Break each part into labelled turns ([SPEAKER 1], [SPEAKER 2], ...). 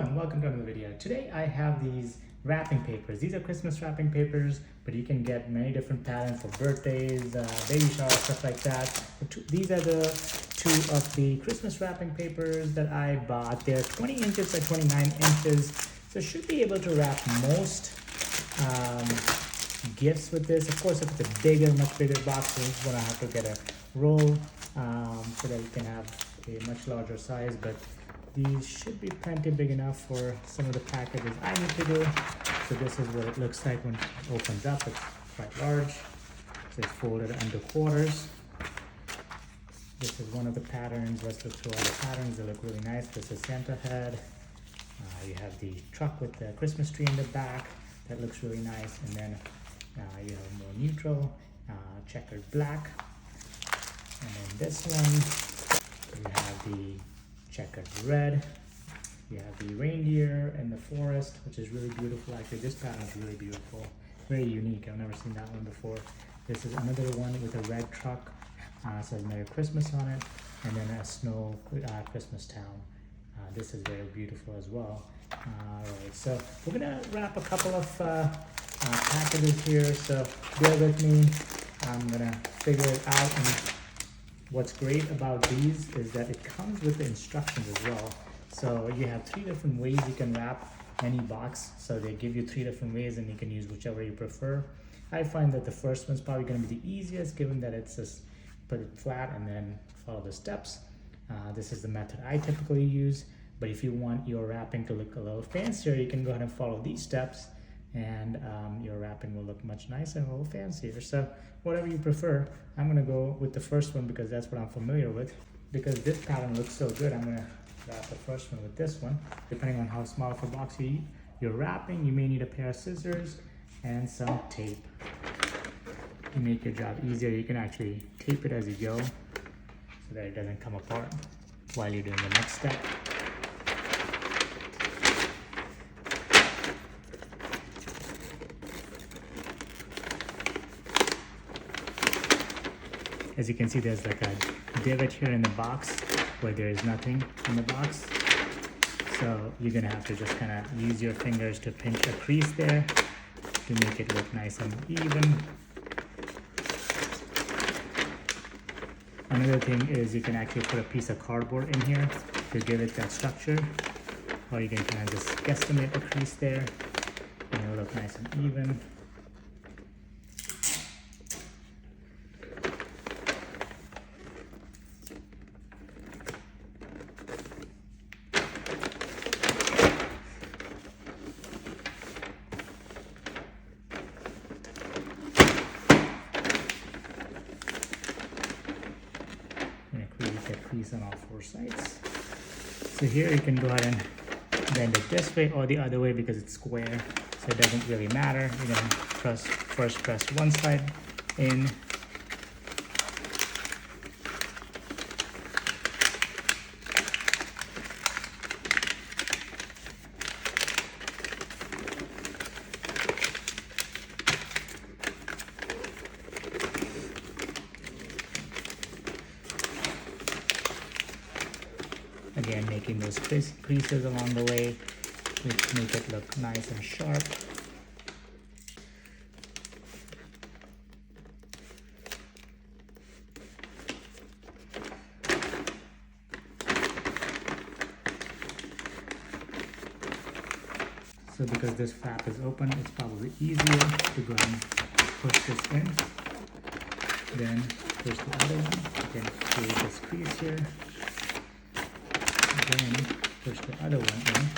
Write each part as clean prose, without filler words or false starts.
[SPEAKER 1] and welcome to another video. Today I have these wrapping papers. These are Christmas wrapping papers, but you can get many different patterns for birthdays, baby showers, stuff like that. These are the two of the Christmas wrapping papers that I bought. They're 20 inches by 29 inches, so should be able to wrap most gifts with this. Of course, if it's a bigger, much bigger box, you're gonna have to get a roll so that you can have a much larger size, but these should be plenty big enough for some of the packages I need to do. So this is what it looks like when it opens up. It's quite large. So it's folded into quarters. This is one of the patterns. Let's look through all the patterns. They look really nice. This is Santa head. You have the truck with the Christmas tree in the back. That looks really nice. And then you have more neutral, checkered black. And then this one, you have the checkered red. You have the reindeer and the forest, which is really beautiful. Actually, this pattern is really beautiful, very unique. I've never seen that one before. This is another one with a red truck. Says Merry Christmas on it, and then a snow Christmas town. This is very beautiful as well. Alright, so we're gonna wrap a couple of packages here, so bear with me. I'm gonna figure it out. And what's great about these is that it comes with the instructions as well. So you have 3 different ways you can wrap any box. So they give you 3 different ways and you can use whichever you prefer. I find that the first one's probably going to be the easiest, given that it's just put it flat and then follow the steps. This is the method I typically use, but if you want your wrapping to look a little fancier, you can go ahead and follow these steps, and your wrapping will look much nicer and a little fancier. So whatever you prefer, I'm gonna go with the first one because that's what I'm familiar with. Because this pattern looks so good, I'm gonna wrap the first one with this one. Depending on how small of a box you're wrapping, you may need a pair of scissors and some tape. To make your job easier, you can actually tape it as you go so that it doesn't come apart while you're doing the next step. As you can see, there's like a divot here in the box where there is nothing in the box. So you're gonna have to just kind of use your fingers to pinch a crease there to make it look nice and even. Another thing is you can actually put a piece of cardboard in here to give it that structure, or you can kind of just guesstimate a crease there and it'll look nice and even. Crease on all 4 sides. So here you can go ahead and bend it this way or the other way because it's square, so it doesn't really matter. You're going to first press one side in, again making those creases along the way which make it look nice and sharp. So because this flap is open, it's probably easier to go ahead and push this in, then push the other one. You can create this crease here. Then push the other one in.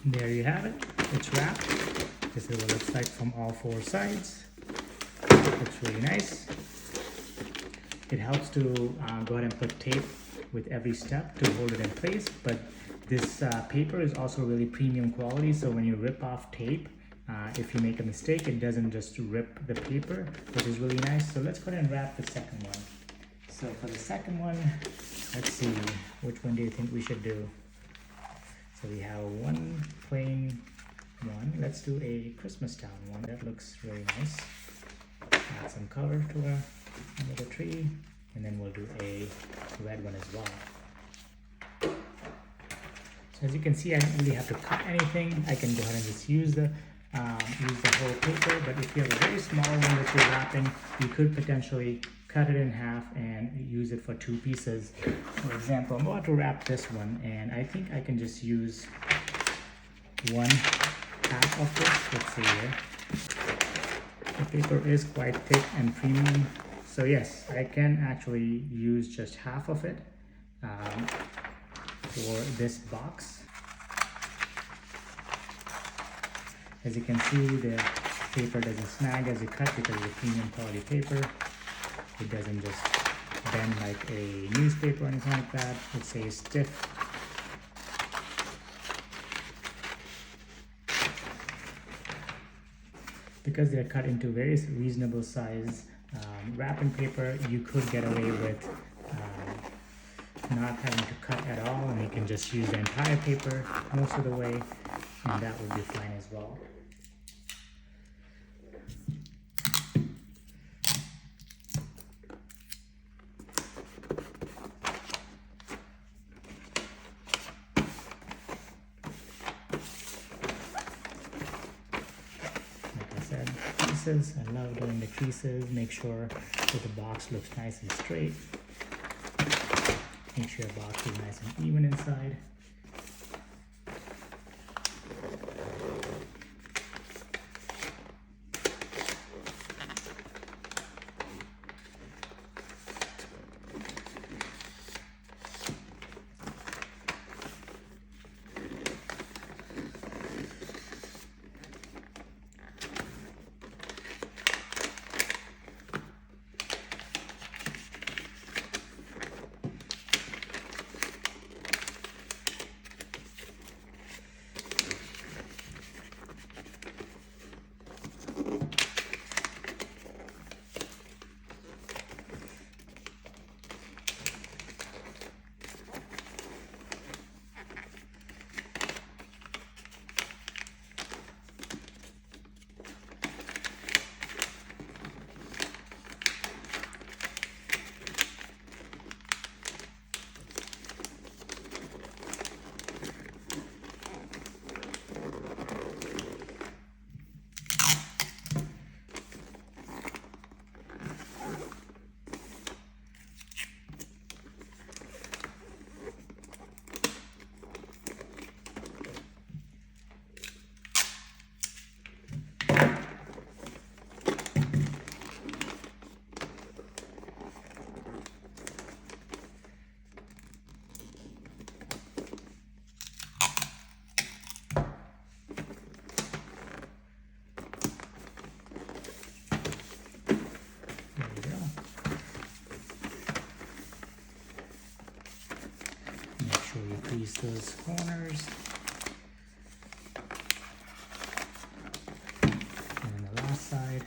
[SPEAKER 1] There you have it. It's wrapped. This is what it looks like from all four sides. Looks really nice. It helps to go ahead and put tape with every step to hold it in place, but this paper is also really premium quality, so when you rip off tape, if you make a mistake, it doesn't just rip the paper, which is really nice. So let's go ahead and wrap the second one. So for the second one, let's see, which one do you think we should do? So we have one plain one. Let's do a Christmas Town one. That looks really nice. Add some color to under the tree, and then we'll do a red one as well. So as you can see, I don't really have to cut anything. I can go ahead and just use the whole paper, but if you have a very small one that you're wrapping, you could potentially cut it in half and use it for two pieces. For example, I'm about to wrap this one, and I think I can just use one half of this. Let's see here. The paper is quite thick and premium, so yes, I can actually use just half of it for this box. As you can see, the paper doesn't snag as you cut because it's a premium quality paper. It doesn't just bend like a newspaper or anything like that. It stays stiff. Because they're cut into various reasonable size wrapping paper, you could get away with not having to cut at all, and you can just use the entire paper most of the way, and that would be fine as well. Like I said, creases. I love doing the creases. Make sure that the box looks nice and straight. Make sure the box is nice and even inside. Crease those corners, and then the last side.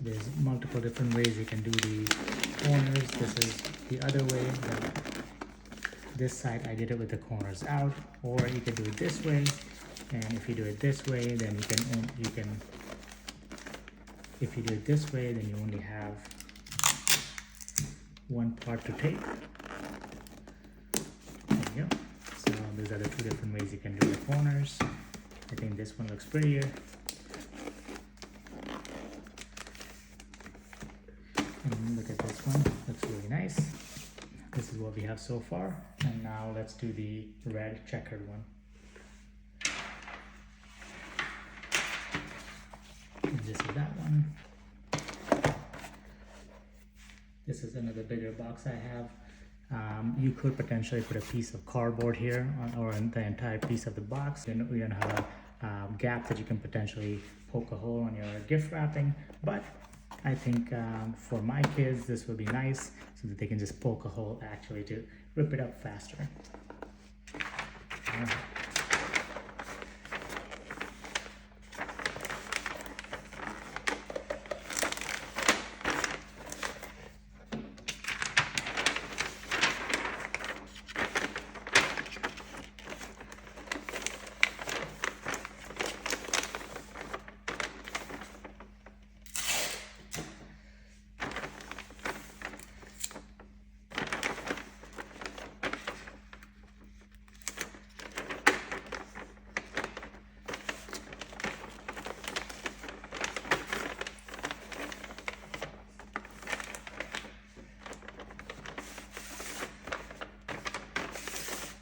[SPEAKER 1] There's multiple different ways you can do the corners. This is the other way. This side I did it with the corners out, or you can do it this way. And if you do it this way, then if you do it this way, then you only have one part to tape. There you go. So those are the two different ways you can do the corners. I think this one looks prettier. And look at this one, looks really nice. This is what we have so far, and now let's do the red checkered one. And this is that one. This is another bigger box I have. You could potentially put a piece of cardboard here or the entire piece of the box. You're gonna have a gap that you can potentially poke a hole on your gift wrapping, but I think for my kids this would be nice so that they can just poke a hole actually to rip it up faster.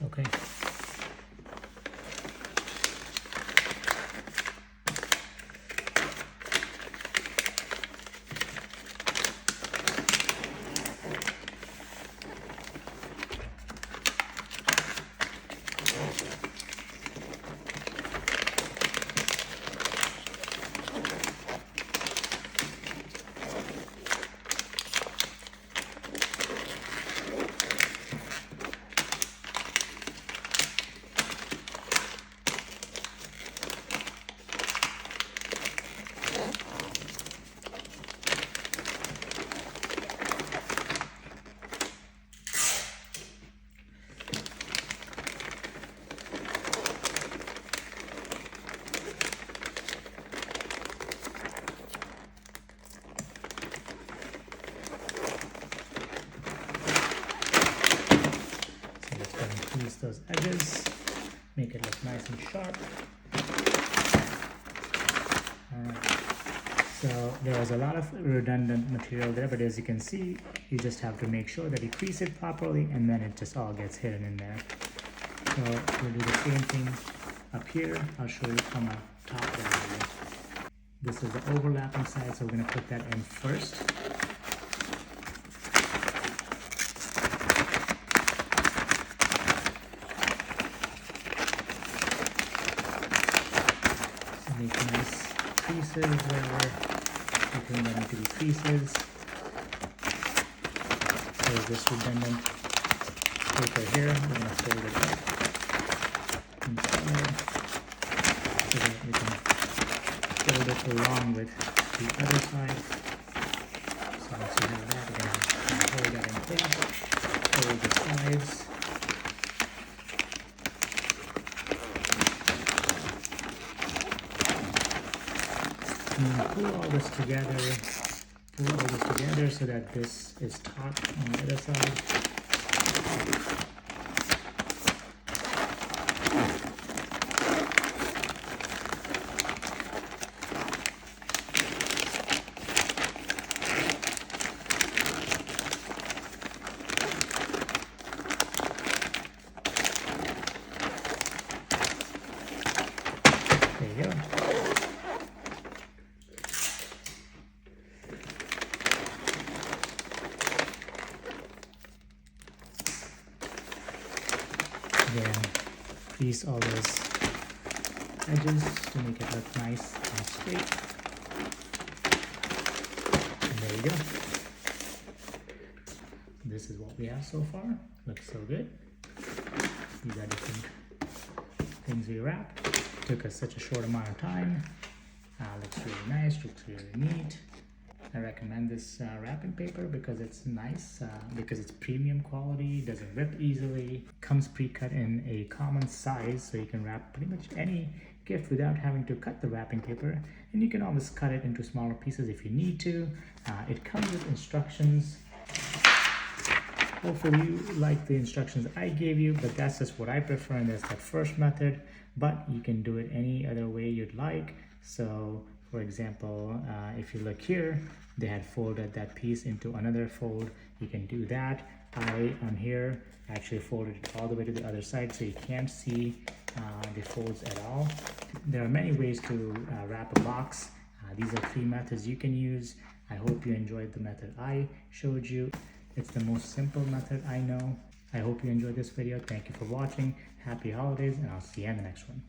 [SPEAKER 1] Okay. Use those edges, make it look nice and sharp. Alright, so there was a lot of redundant material there, but as you can see, you just have to make sure that you crease it properly and then it just all gets hidden in there. So we'll do the same thing up here. I'll show you from a top down view. This is the overlapping side, so we're going to put that in first. Make nice creases where you can them into the creases. There's this redundant paper here. I'm going to fold it up inside so that we can fold it along with the other side. So once you have that, we're going to hold that in place, fold the sides. And pull all this together so that this is taut on the other side. There you go. Again, crease all those edges to make it look nice and straight. And there you go. This is what we have so far. Looks so good. These are different things we wrapped. Took us such a short amount of time. Looks really nice, looks really neat. I recommend this wrapping paper because it's nice, because it's premium quality, doesn't rip easily, comes pre-cut in a common size, so you can wrap pretty much any gift without having to cut the wrapping paper, and you can always cut it into smaller pieces if you need to. It comes with instructions. Hopefully you like the instructions I gave you, but that's just what I prefer, and that's that first method, but you can do it any other way you'd like. So For example, if you look here, they had folded that piece into another fold. You can do that. I, on here, actually folded it all the way to the other side so you can't see the folds at all. There are many ways to wrap a box. These are 3 methods you can use. I hope you enjoyed the method I showed you. It's the most simple method I know. I hope you enjoyed this video. Thank you for watching. Happy holidays, and I'll see you in the next one.